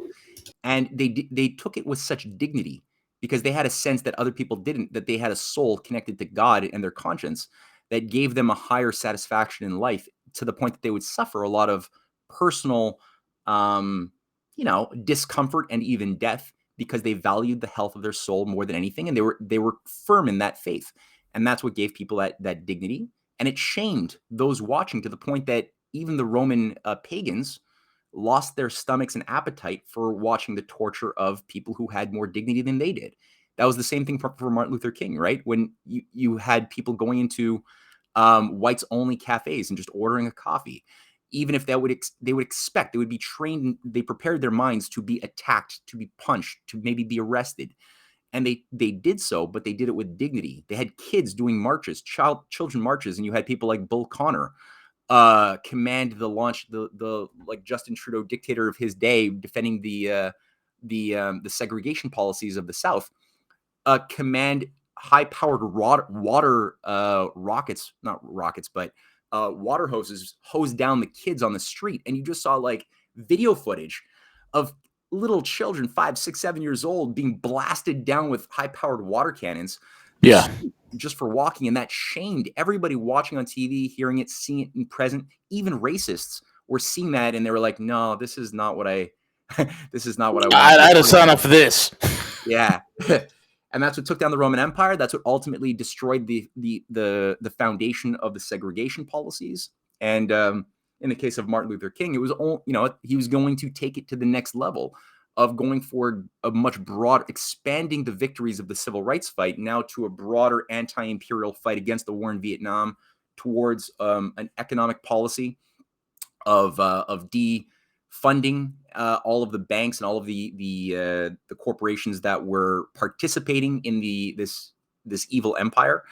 And they took it with such dignity because they had a sense that other people didn't, that they had a soul connected to God and their conscience that gave them a higher satisfaction in life, to the point that they would suffer a lot of personal, discomfort and even death, because they valued the health of their soul more than anything. And they were firm in that faith. And that's what gave people that dignity. And it shamed those watching, to the point that even the Roman pagans lost their stomachs and appetite for watching the torture of people who had more dignity than they did. That was the same thing for Martin Luther King, right? When you had people going into whites only cafes and just ordering a coffee, even if they would expect, they would be trained, they prepared their minds to be attacked, to be punched, to maybe be arrested. And they did so, but they did it with dignity. They had kids doing marches, children marches, and you had people like Bull Connor command the launch, the like Justin Trudeau, dictator of his day, defending the segregation policies of the South, command high-powered water rockets, not rockets, but water hoses hose down the kids on the street. And you just saw like video footage of little children, 5, 6, 7 years old, being blasted down with high-powered water cannons. Yeah. Just for walking. And that shamed everybody watching on TV, hearing it, seeing it in present. Even racists were seeing that, and they were like, no, this is not what I want. I had to sign up for this. Yeah. And that's what took down the Roman Empire. That's what ultimately destroyed the foundation of the segregation policies. And in the case of Martin Luther King, it was he was going to take it to the next level of going for a much broader, expanding the victories of the civil rights fight now to a broader anti-imperial fight against the war in Vietnam, towards an economic policy of defunding all of the banks and all of the corporations that were participating in this evil empire,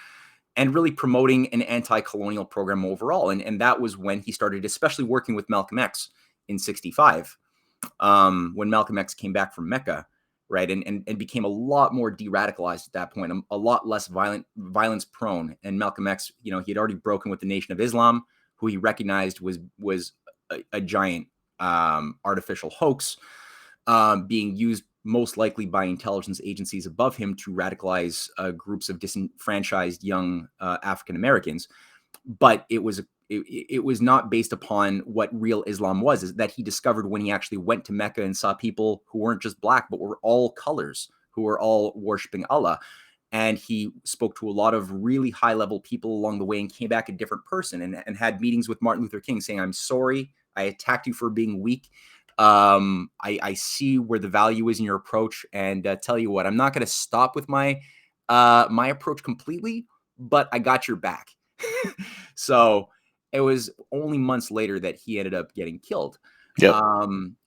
and really promoting an anti-colonial program overall. And that was when he started, especially working with Malcolm X in '65, when Malcolm X came back from Mecca, right, and became a lot more de-radicalized at that point, a lot less violence prone. And Malcolm X, he had already broken with the Nation of Islam, who he recognized was a giant artificial hoax, being used most likely by intelligence agencies above him to radicalize groups of disenfranchised young African Americans. But it was not based upon what real Islam was, is that he discovered when he actually went to Mecca and saw people who weren't just black, but were all colors, who were all worshiping Allah. And he spoke to a lot of really high level people along the way and came back a different person, and had meetings with Martin Luther King saying, "I'm sorry, I attacked you for being weak. I see where the value is in your approach, and tell you what, I'm not going to stop with my approach completely, but I got your back." So it was only months later that he ended up getting killed. Yep.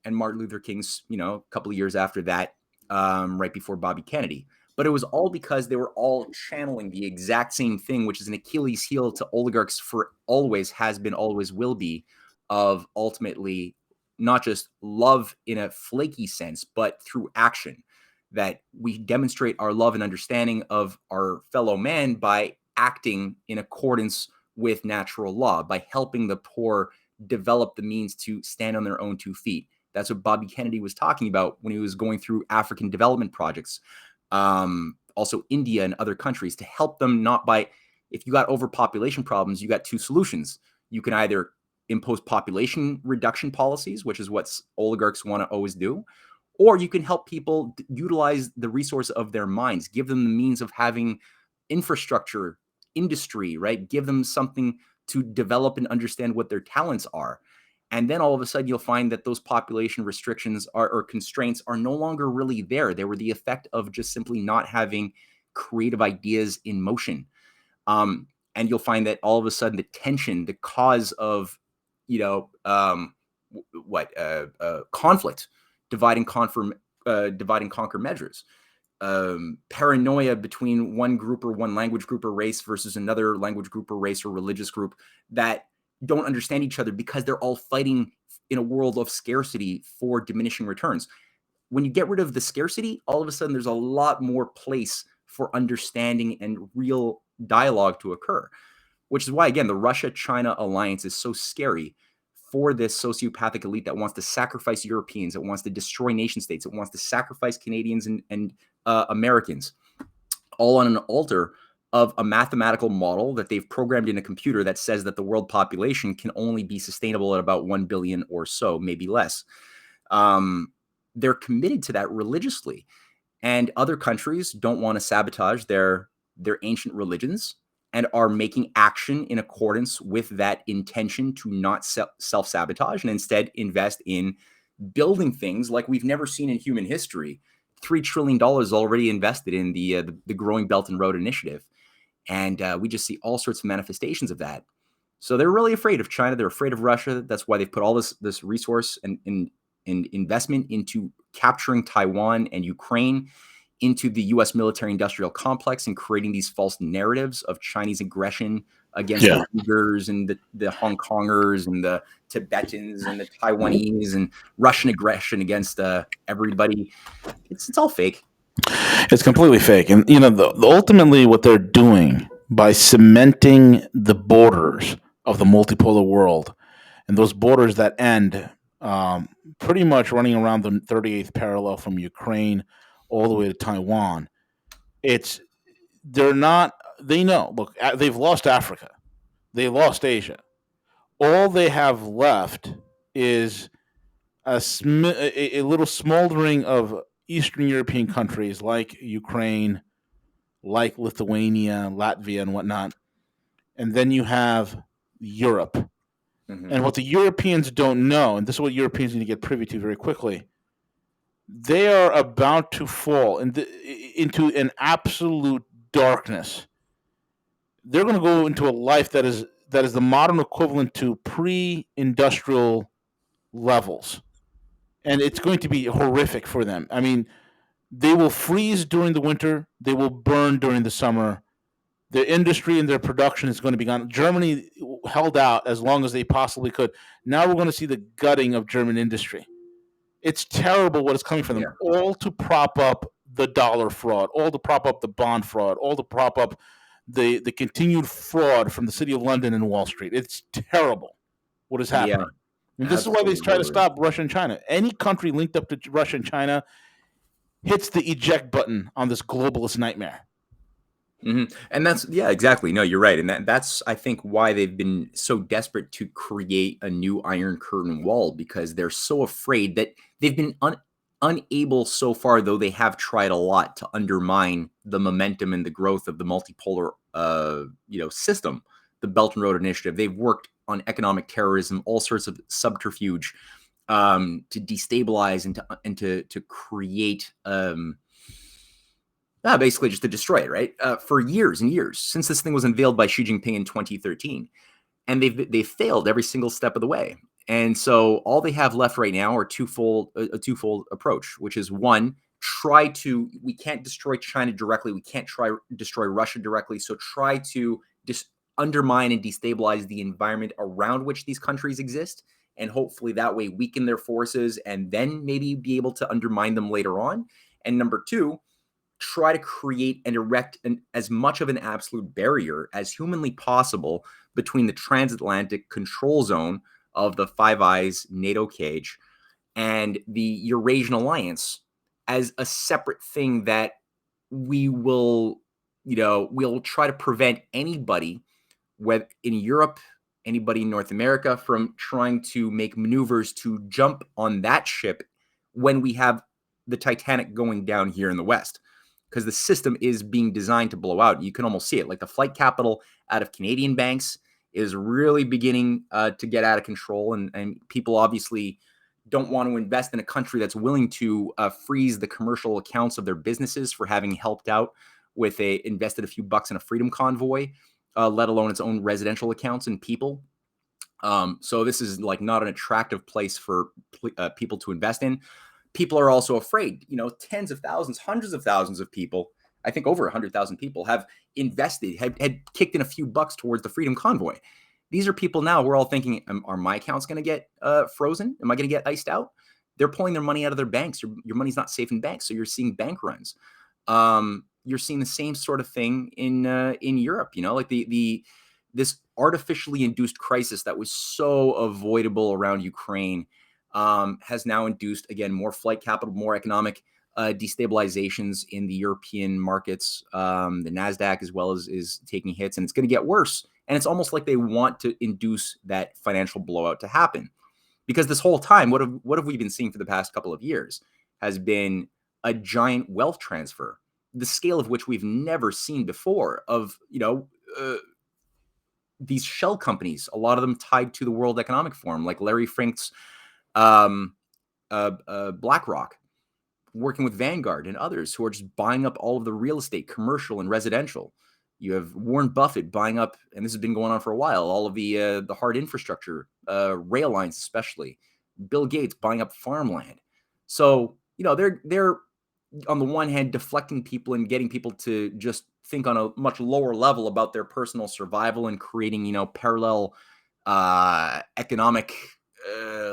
And Martin Luther King's, a couple of years after that, right before Bobby Kennedy. But it was all because they were all channeling the exact same thing, which is an Achilles heel to oligarchs for always, has been, always will be, of ultimately not just love in a flaky sense, but through action, that we demonstrate our love and understanding of our fellow man by acting in accordance with natural law, by helping the poor develop the means to stand on their own 2 feet. That's what Bobby Kennedy was talking about when he was going through African development projects, also India and other countries, to help them not by, if you got overpopulation problems, you got 2 solutions. You can either impose population reduction policies, which is what oligarchs want to always do, or you can help people utilize the resource of their minds, give them the means of having infrastructure, industry, right? Give them something to develop and understand what their talents are. And then all of a sudden you'll find that those population restrictions or constraints are no longer really there. They were the effect of just simply not having creative ideas in motion. And you'll find that all of a sudden the tension, the cause of, conflict, divide and conquer measures, paranoia between one group or one language group or race versus another language group or race or religious group that don't understand each other because they're all fighting in a world of scarcity for diminishing returns. When you get rid of the scarcity, all of a sudden there's a lot more place for understanding and real dialogue to occur, which is why, again, the Russia-China alliance is so scary for this sociopathic elite that wants to sacrifice Europeans, it wants to destroy nation states, it wants to sacrifice Canadians and Americans, all on an altar of a mathematical model that they've programmed in a computer that says that the world population can only be sustainable at about 1 billion or so, maybe less. They're committed to that religiously. And other countries don't want to sabotage their ancient religions and are making action in accordance with that intention to not self-sabotage and instead invest in building things like we've never seen in human history. $3 trillion already invested in the growing Belt and Road Initiative. And we just see all sorts of manifestations of that. So they're really afraid of China. They're afraid of Russia. That's why they've put all this resource and investment into capturing Taiwan and Ukraine, into the U.S. military-industrial complex, and creating these false narratives of Chinese aggression against the Uyghurs and the Hong Kongers and the Tibetans and the Taiwanese, and Russian aggression against everybody. It's all fake. It's completely fake. And, ultimately what they're doing by cementing the borders of the multipolar world, and those borders that end pretty much running around the 38th parallel from Ukraine all the way to Taiwan. They know, look, they've lost Africa. They lost Asia. All they have left is a little smoldering of Eastern European countries like Ukraine, like Lithuania, Latvia, and whatnot. And then you have Europe. Mhm. And what the Europeans don't know, and this is what Europeans need to get privy to very quickly, they are about to fall into an absolute darkness. They're going to go into a life that is the modern equivalent to pre-industrial levels, and it's going to be horrific for them. I mean, they will freeze during the winter, they will burn during the summer. Their industry and their production is going to be gone. Germany held out as long as they possibly could. Now we're going to see the gutting of German industry. It's terrible what is coming from them, all to prop up the dollar fraud, all to prop up the bond fraud, all to prop up the continued fraud from the City of London and Wall Street. It's terrible what is happening. And this is why they try to stop Russia and China. Any country linked up to Russia and China hits the eject button on this globalist nightmare. Mm-hmm. And that's, yeah, exactly. No, you're right. And that's, I think, why they've been so desperate to create a new Iron Curtain wall, because they're so afraid that they've been unable so far, though they have tried a lot to undermine the momentum and the growth of the multipolar, system, the Belt and Road Initiative. They've worked on economic terrorism, all sorts of subterfuge to destabilize and to create basically just to destroy it, right? For years and years, since this thing was unveiled by Xi Jinping in 2013. And they've failed every single step of the way. And so all they have left right now are a twofold approach, which is one, we can't destroy China directly. We can't destroy Russia directly. So try to undermine and destabilize the environment around which these countries exist. And hopefully that way weaken their forces and then maybe be able to undermine them later on. And number two, try to create and erect as much of an absolute barrier as humanly possible between the transatlantic control zone of the Five Eyes NATO cage and the Eurasian Alliance as a separate thing that we'll try to prevent anybody, whether in Europe, anybody in North America, from trying to make maneuvers to jump on that ship when we have the Titanic going down here in the West. Because the system is being designed to blow out. You can almost see it. Like the flight capital out of Canadian banks is really beginning to get out of control. And people obviously don't want to invest in a country that's willing to freeze the commercial accounts of their businesses for having helped out with invested a few bucks in a freedom convoy, let alone its own residential accounts and people. So this is like not an attractive place for people to invest in. People are also afraid, tens of thousands, hundreds of thousands of people, I think over 100,000 people have invested, had kicked in a few bucks towards the Freedom Convoy. These are people now, we're all thinking, are my accounts going to get frozen? Am I going to get iced out? They're pulling their money out of their banks. Your money's not safe in banks. So you're seeing bank runs. You're seeing the same sort of thing in Europe, like this artificially induced crisis that was so avoidable around Ukraine has now induced, again, more flight capital, more economic destabilizations in the European markets. The NASDAQ as well is taking hits, and it's going to get worse. And it's almost like they want to induce that financial blowout to happen. Because this whole time, what have we been seeing for the past couple of years has been a giant wealth transfer, the scale of which we've never seen before, of, these shell companies, a lot of them tied to the World Economic Forum, like Larry Fink's BlackRock, working with Vanguard and others who are just buying up all of the real estate, commercial and residential. You have Warren Buffett buying up, and this has been going on for a while, all of the hard infrastructure, rail lines especially. Bill Gates buying up farmland. So they're on the one hand deflecting people and getting people to just think on a much lower level about their personal survival and creating parallel economic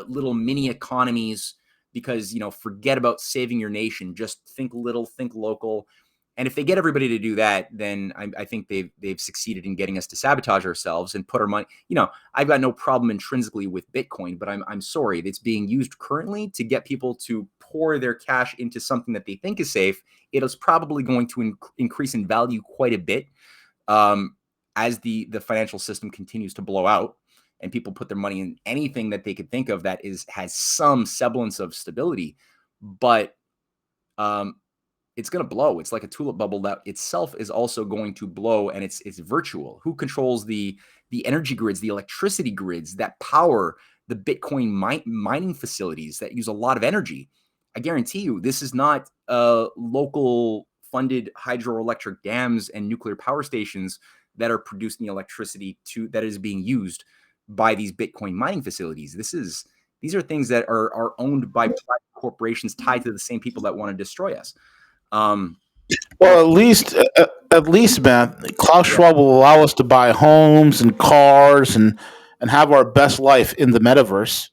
little mini economies, because forget about saving your nation, just think little, think local. And if they get everybody to do that, then I think they've succeeded in getting us to sabotage ourselves and put our money. I've got no problem intrinsically with Bitcoin, but I'm sorry, it's being used currently to get people to pour their cash into something that they think is safe. It is probably going to increase in value quite a bit as the financial system continues to blow out, and people put their money in anything that they could think of that has some semblance of stability. But it's going to blow. It's like a tulip bubble that itself is also going to blow, and it's virtual. Who controls the energy grids, the electricity grids that power the Bitcoin mining facilities that use a lot of energy? I guarantee you, this is not local funded hydroelectric dams and nuclear power stations that are producing the electricity that is being used by these Bitcoin mining facilities. These are things that are owned by private corporations tied to the same people that want to destroy us. Well, at least, man, Klaus Schwab will allow us to buy homes and cars and have our best life in the metaverse.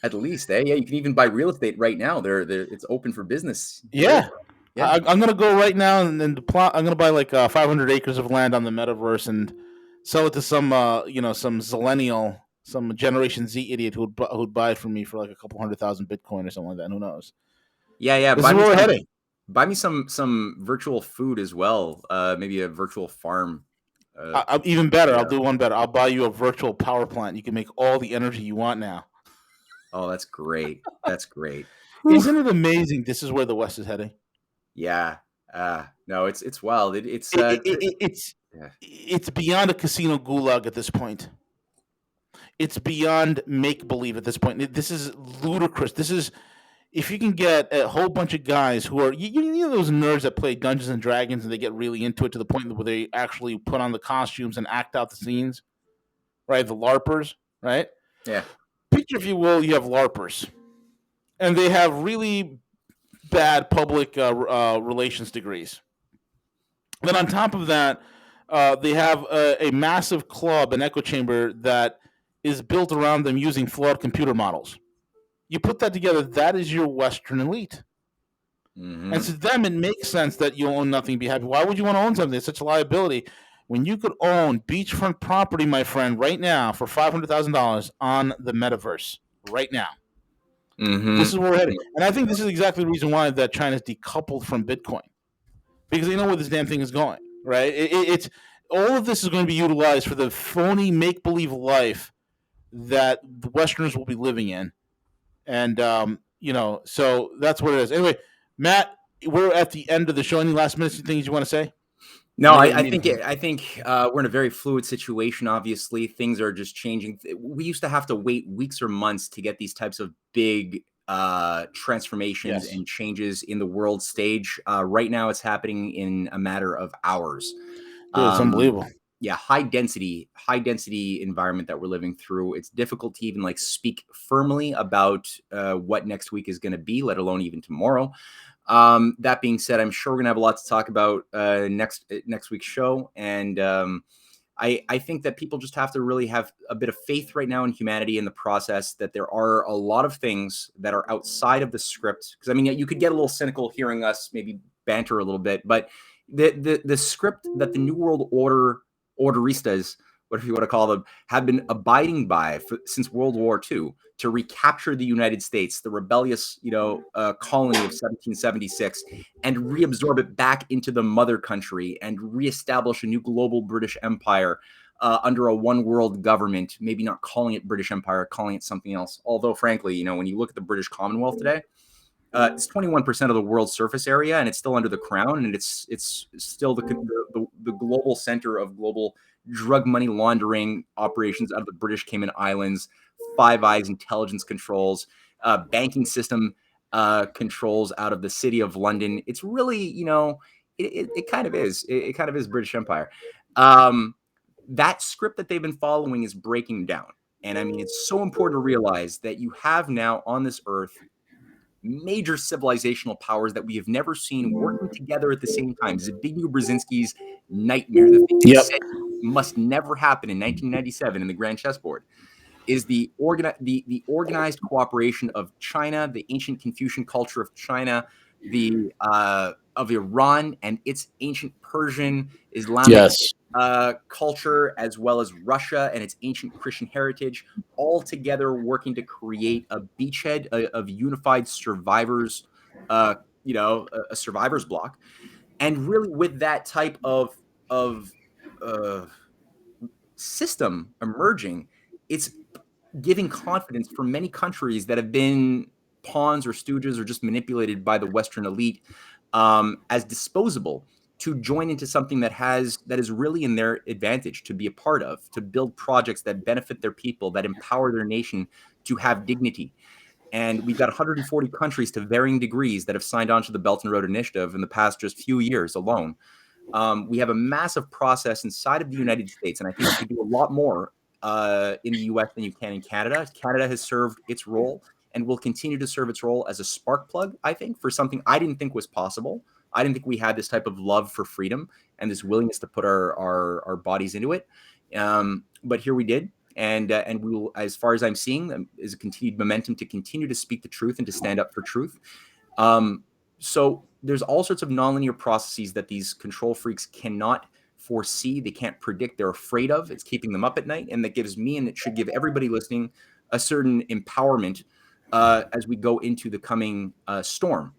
At least, yeah, you can even buy real estate right now. It's open for business. Yeah. Yeah. I'm gonna go right now and I'm gonna buy like 500 acres of land on the metaverse and sell it to some some zillennial, some Generation Z idiot who'd buy it from me for like a couple 100,000 Bitcoin or something like that. Who knows? Yeah. This is where we're heading. Buy me some virtual food as well. Maybe a virtual farm. Even better. Yeah. I'll do one better. I'll buy you a virtual power plant. You can make all the energy you want now. Oh, that's great. That's great. Isn't it amazing? This is where the West is heading. Yeah. No, it's wild. It's beyond a casino gulag at this point. It's beyond make believe at this point. This is ludicrous. This is, if you can get a whole bunch of guys who are, you know, those nerds that play Dungeons and Dragons and they get really into it to the point where they actually put on the costumes and act out the scenes, right? The LARPers, right? Yeah. Picture, if you will, you have LARPers, and they have really bad public relations degrees. Then on top of that, they have a massive club, an echo chamber that is built around them using flawed computer models. You put that together, that is your Western elite. Mm-hmm. And to them, it makes sense that you own nothing and be happy. Why would you want to own something? It's such a liability. When you could own beachfront property, my friend, right now for $500,000 on the metaverse, right now. Mm-hmm. This is where we're heading. And I think this is exactly the reason why that China's decoupled from Bitcoin. Because they know where this damn thing is going, right? It's all of this is going to be utilized for the phony make-believe life that the Westerners will be living in. And, so that's what it is. Anyway, Matt, we're at the end of the show. Any last minute things you want to say? No, I think we're in a very fluid situation. Obviously, things are just changing. We used to have to wait weeks or months to get these types of big transformations and changes in the world stage. Right now, it's happening in a matter of hours. Dude, it's unbelievable. Yeah, high density environment that we're living through. It's difficult to even speak firmly about what next week is going to be, let alone even tomorrow. That being said, I'm sure we're gonna have a lot to talk about next week's show, and I think that people just have to really have a bit of faith right now in humanity in the process. That there are a lot of things that are outside of the script. Because I mean, you could get a little cynical hearing us maybe banter a little bit, but the script that the New World Orderistas, whatever you want to call them, have been abiding by since World War II to recapture the United States, the rebellious, colony of 1776, and reabsorb it back into the mother country and reestablish a new global British Empire under a one world government, maybe not calling it British Empire, calling it something else. Although, frankly, when you look at the British Commonwealth today, it's 21% of the world's surface area, and it's still under the crown, and it's still the global center of global drug money laundering operations out of the British Cayman Islands, Five Eyes intelligence controls, banking system controls out of the city of London. It's really, it kind of is. It kind of is British Empire. That script that they've been following is breaking down. And I mean, it's so important to realize that you have now on this earth major civilizational powers that we have never seen working together at the same time. Zbigniew Brzezinski's nightmare, the thing he said must never happen in 1997 in the Grand Chessboard, is the organized cooperation of China, the ancient Confucian culture of China, of Iran and its ancient Persian Islamic culture, as well as Russia and its ancient Christian heritage, all together working to create a beachhead of unified survivors, a survivors block. And really with that type of system emerging, it's giving confidence for many countries that have been pawns or stooges or just manipulated by the Western elite as disposable to join into something that is really in their advantage to be a part of, to build projects that benefit their people, that empower their nation to have dignity. And we've got 140 countries to varying degrees that have signed on to the Belt and Road Initiative in the past just few years alone. We have a massive process inside of the United States, and I think you can do a lot more in the US than you can in Canada. Canada has served its role and will continue to serve its role as a spark plug, I think, for something I didn't think was possible. I didn't think we had this type of love for freedom and this willingness to put our bodies into it. But here we did. And we will, as far as I'm seeing, is a continued momentum to continue to speak the truth and to stand up for truth. So there's all sorts of nonlinear processes that these control freaks cannot foresee. They can't predict. They're afraid of. It's keeping them up at night. And that gives me, and it should give everybody listening, a certain empowerment as we go into the coming storm.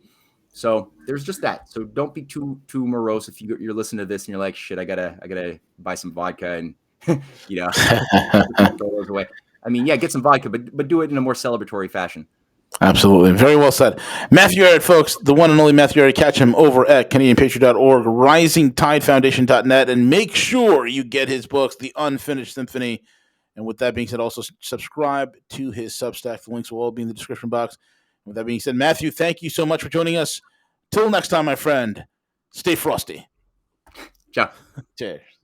So there's just that. So don't be too morose if you're listening to this and you're like, shit, I gotta buy some vodka and throw those away. I mean, yeah, get some vodka, but do it in a more celebratory fashion. Absolutely. Very well said. Matthew Ehret, folks, the one and only Matthew Ehret. Catch him over at CanadianPatriot.org, RisingTideFoundation.net, and make sure you get his books, The Unfinished Symphony. And with that being said, also subscribe to his Substack. The links will all be in the description box. And with that being said, Matthew, thank you so much for joining us. Till next time, my friend, stay frosty. Ciao. Cheers.